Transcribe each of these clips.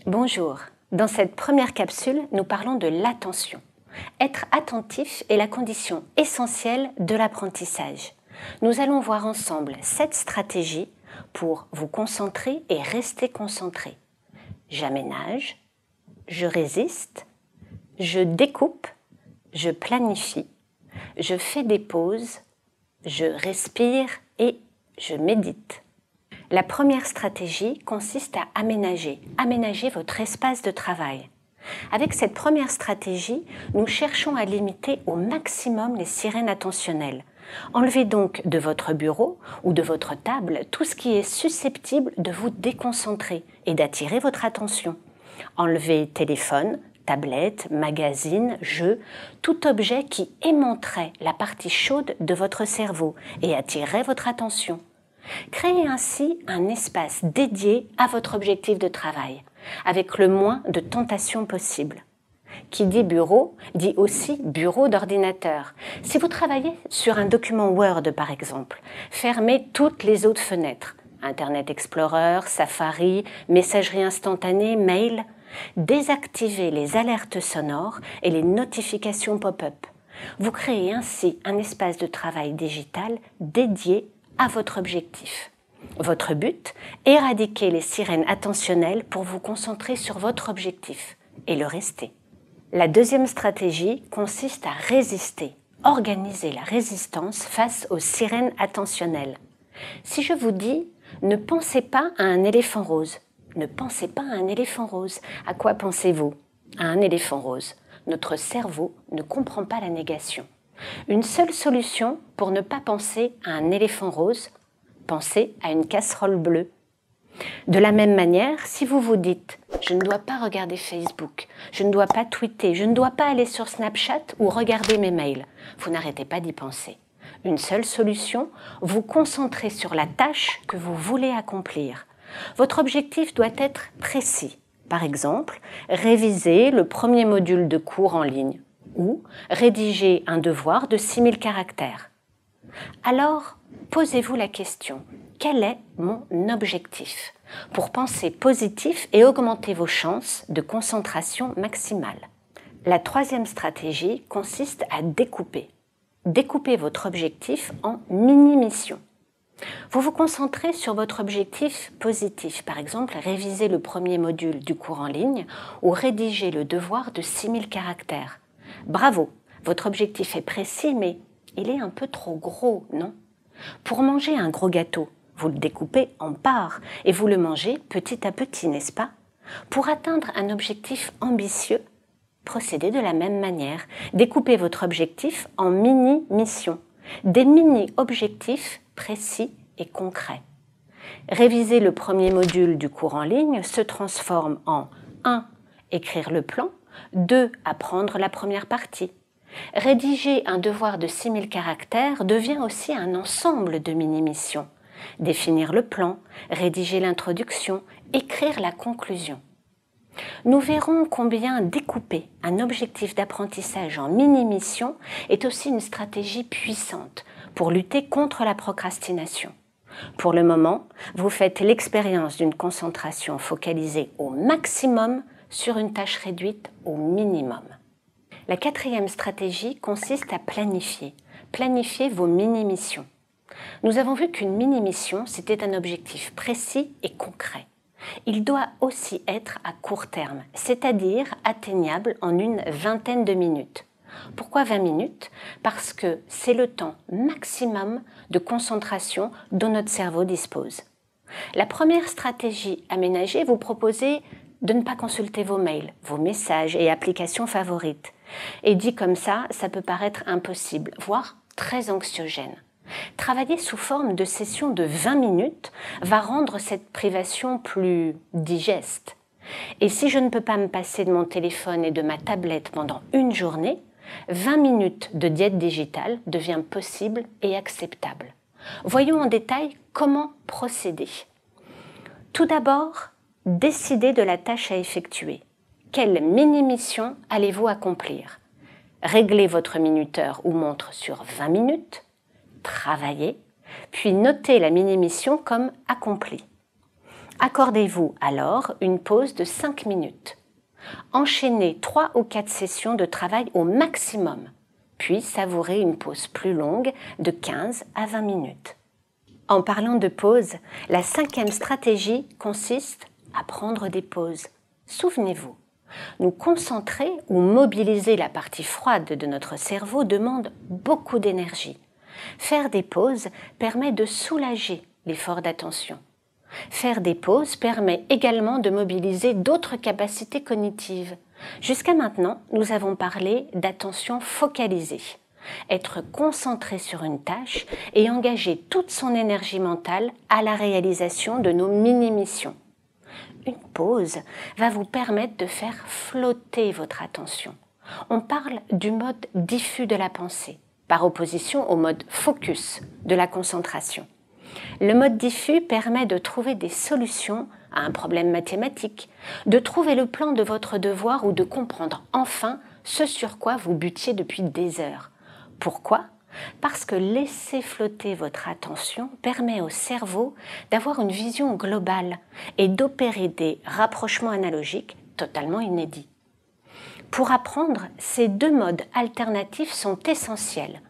Bonjour, dans cette première capsule, nous parlons de l'attention. Être attentif est la condition essentielle de l'apprentissage. Nous allons voir ensemble 7 stratégies pour vous concentrer et rester concentré. J'aménage, je résiste, je découpe, je planifie, je fais des pauses, je respire et je médite. La première stratégie consiste à aménager votre espace de travail. Avec cette première stratégie, nous cherchons à limiter au maximum les sirènes attentionnelles. Enlevez donc de votre bureau ou de votre table tout ce qui est susceptible de vous déconcentrer et d'attirer votre attention. Enlevez téléphone, tablette, magazine, jeu, tout objet qui aimanterait la partie chaude de votre cerveau et attirerait votre attention. Créez ainsi un espace dédié à votre objectif de travail, avec le moins de tentations possible. Qui dit bureau, dit aussi bureau d'ordinateur. Si vous travaillez sur un document Word par exemple, fermez toutes les autres fenêtres. Internet Explorer, Safari, messagerie instantanée, mail. Désactivez les alertes sonores et les notifications pop-up. Vous créez ainsi un espace de travail digital dédié à votre objectif. Votre but, éradiquer les sirènes attentionnelles pour vous concentrer sur votre objectif et le rester. La deuxième stratégie consiste à résister, organiser la résistance face aux sirènes attentionnelles. Si je vous dis « ne pensez pas à un éléphant rose », ne pensez pas à un éléphant rose, à quoi pensez-vous? À un éléphant rose. Notre cerveau ne comprend pas la négation. Une seule solution pour ne pas penser à un éléphant rose, pensez à une casserole bleue. De la même manière, si vous vous dites « je ne dois pas regarder Facebook, je ne dois pas tweeter, je ne dois pas aller sur Snapchat ou regarder mes mails », vous n'arrêtez pas d'y penser. Une seule solution, vous concentrez sur la tâche que vous voulez accomplir. Votre objectif doit être précis. Par exemple, réviser le premier module de cours en ligne ou rédiger un devoir de 6000 caractères. Alors, posez-vous la question, quel est mon objectif? Pour penser positif et augmenter vos chances de concentration maximale. La troisième stratégie consiste à découper. Découpez votre objectif en mini-missions. Vous vous concentrez sur votre objectif positif, par exemple réviser le premier module du cours en ligne ou rédiger le devoir de 6000 caractères. Bravo, votre objectif est précis, mais il est un peu trop gros, non? Pour manger un gros gâteau, vous le découpez en parts et vous le mangez petit à petit, n'est-ce pas? Pour atteindre un objectif ambitieux, procédez de la même manière. Découpez votre objectif en mini-missions, des mini-objectifs précis et concrets. Réviser le premier module du cours en ligne se transforme en 1. Écrire le plan, 2. Apprendre la première partie. Rédiger un devoir de 6000 caractères devient aussi un ensemble de mini-missions. Définir le plan, rédiger l'introduction, écrire la conclusion. Nous verrons combien découper un objectif d'apprentissage en mini-missions est aussi une stratégie puissante pour lutter contre la procrastination. Pour le moment, vous faites l'expérience d'une concentration focalisée au maximum sur une tâche réduite au minimum. La quatrième stratégie consiste à planifier. Planifiez vos mini-missions. Nous avons vu qu'une mini-mission, c'était un objectif précis et concret. Il doit aussi être à court terme, c'est-à-dire atteignable en une vingtaine de minutes. Pourquoi 20 minutes? Parce que c'est le temps maximum de concentration dont notre cerveau dispose. La première stratégie aménagée, vous proposez de ne pas consulter vos mails, vos messages et applications favorites. Et dit comme ça peut paraître impossible, voire très anxiogène. Travailler sous forme de session de 20 minutes va rendre cette privation plus digeste. Et si je ne peux pas me passer de mon téléphone et de ma tablette pendant une journée, 20 minutes de diète digitale devient possible et acceptable. Voyons en détail comment procéder. Tout d'abord, décidez de la tâche à effectuer. Quelle mini-mission allez-vous accomplir? Réglez votre minuteur ou montre sur 20 minutes, travaillez, puis notez la mini-mission comme accomplie. Accordez-vous alors une pause de 5 minutes. Enchaînez 3 ou 4 sessions de travail au maximum, puis savourez une pause plus longue de 15 à 20 minutes. En parlant de pause, la 5e stratégie consiste à prendre des pauses. Souvenez-vous, nous concentrer ou mobiliser la partie froide de notre cerveau demande beaucoup d'énergie. Faire des pauses permet de soulager l'effort d'attention. Faire des pauses permet également de mobiliser d'autres capacités cognitives. Jusqu'à maintenant, nous avons parlé d'attention focalisée. Être concentré sur une tâche et engager toute son énergie mentale à la réalisation de nos mini-missions. Une pause va vous permettre de faire flotter votre attention. On parle du mode diffus de la pensée, par opposition au mode focus de la concentration. Le mode diffus permet de trouver des solutions à un problème mathématique, de trouver le plan de votre devoir ou de comprendre enfin ce sur quoi vous butiez depuis des heures. Pourquoi ? Parce que laisser flotter votre attention permet au cerveau d'avoir une vision globale et d'opérer des rapprochements analogiques totalement inédits. Pour apprendre, ces 2 modes alternatifs sont essentiels.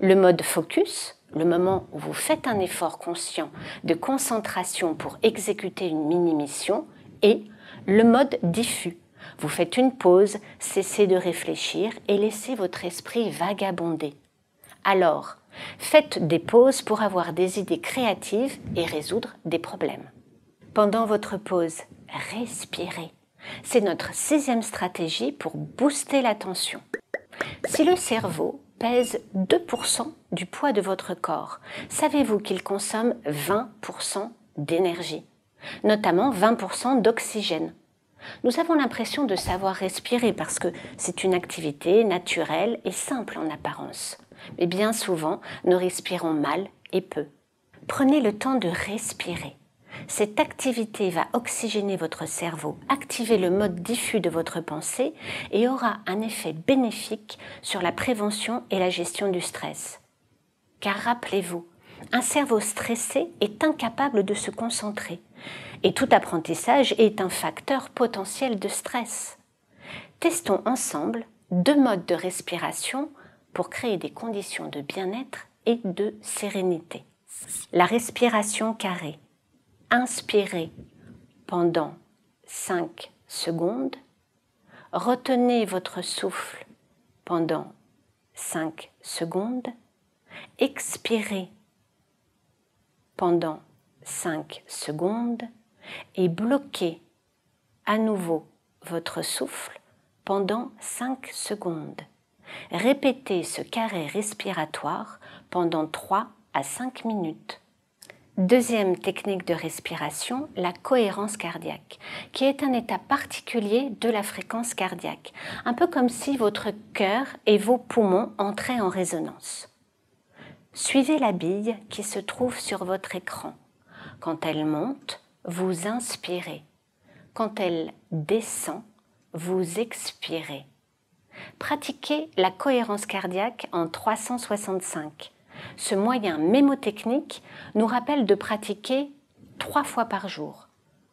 Le mode focus, le moment où vous faites un effort conscient de concentration pour exécuter une mini-mission, et le mode diffus. Vous faites une pause, cessez de réfléchir et laissez votre esprit vagabonder. Alors, faites des pauses pour avoir des idées créatives et résoudre des problèmes. Pendant votre pause, respirez. C'est notre 6e stratégie pour booster l'attention. Si le cerveau pèse 2% du poids de votre corps, savez-vous qu'il consomme 20% d'énergie, notamment 20% d'oxygène? Nous avons l'impression de savoir respirer parce que c'est une activité naturelle et simple en apparence. Mais bien souvent, nous respirons mal et peu. Prenez le temps de respirer. Cette activité va oxygéner votre cerveau, activer le mode diffus de votre pensée et aura un effet bénéfique sur la prévention et la gestion du stress. Car rappelez-vous, un cerveau stressé est incapable de se concentrer et tout apprentissage est un facteur potentiel de stress. Testons ensemble 2 modes de respiration pour créer des conditions de bien-être et de sérénité. La respiration carrée. Inspirez pendant 5 secondes. Retenez votre souffle pendant 5 secondes. Expirez pendant 5 secondes et bloquez à nouveau votre souffle pendant 5 secondes. Répétez ce carré respiratoire pendant 3 à 5 minutes. 2e technique de respiration, la cohérence cardiaque, qui est un état particulier de la fréquence cardiaque, un peu comme si votre cœur et vos poumons entraient en résonance. Suivez la bille qui se trouve sur votre écran. Quand elle monte, vous inspirez. Quand elle descend, vous expirez. Pratiquez la cohérence cardiaque en 365. Ce moyen mémotechnique nous rappelle de pratiquer 3 fois par jour,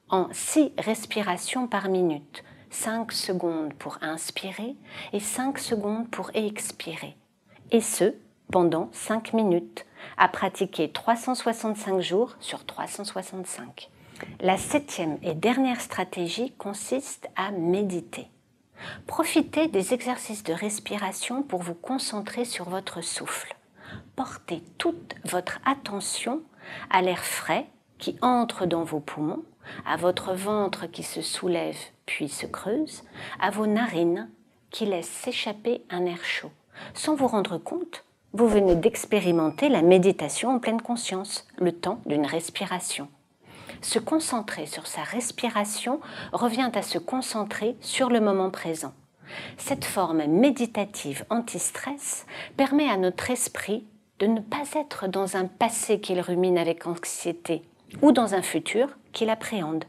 en 6 respirations par minute, 5 secondes pour inspirer et 5 secondes pour expirer. Et ce, pendant 5 minutes, à pratiquer 365 jours sur 365. La 7e et dernière stratégie consiste à méditer. Profitez des exercices de respiration pour vous concentrer sur votre souffle. Portez toute votre attention à l'air frais qui entre dans vos poumons, à votre ventre qui se soulève puis se creuse, à vos narines qui laissent s'échapper un air chaud. Sans vous rendre compte, vous venez d'expérimenter la méditation en pleine conscience, le temps d'une respiration. Se concentrer sur sa respiration revient à se concentrer sur le moment présent. Cette forme méditative anti-stress permet à notre esprit de ne pas être dans un passé qu'il rumine avec anxiété ou dans un futur qu'il appréhende.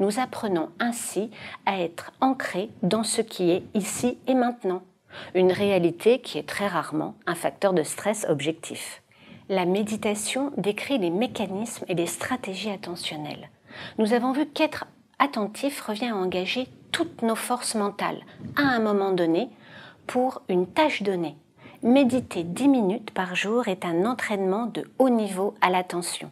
Nous apprenons ainsi à être ancrés dans ce qui est ici et maintenant, une réalité qui est très rarement un facteur de stress objectif. La méditation décrit les mécanismes et les stratégies attentionnelles. Nous avons vu qu'être attentif revient à engager toutes nos forces mentales à un moment donné pour une tâche donnée. Méditer 10 minutes par jour est un entraînement de haut niveau à l'attention.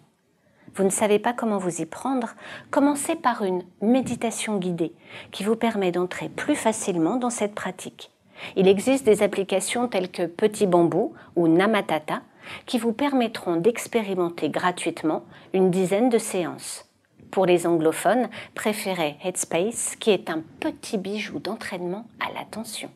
Vous ne savez pas comment vous y prendre? Commencez par une méditation guidée qui vous permet d'entrer plus facilement dans cette pratique. Il existe des applications telles que Petit Bambou ou Namatata qui vous permettront d'expérimenter gratuitement une dizaine de séances. Pour les anglophones, préférez Headspace qui est un petit bijou d'entraînement à l'attention.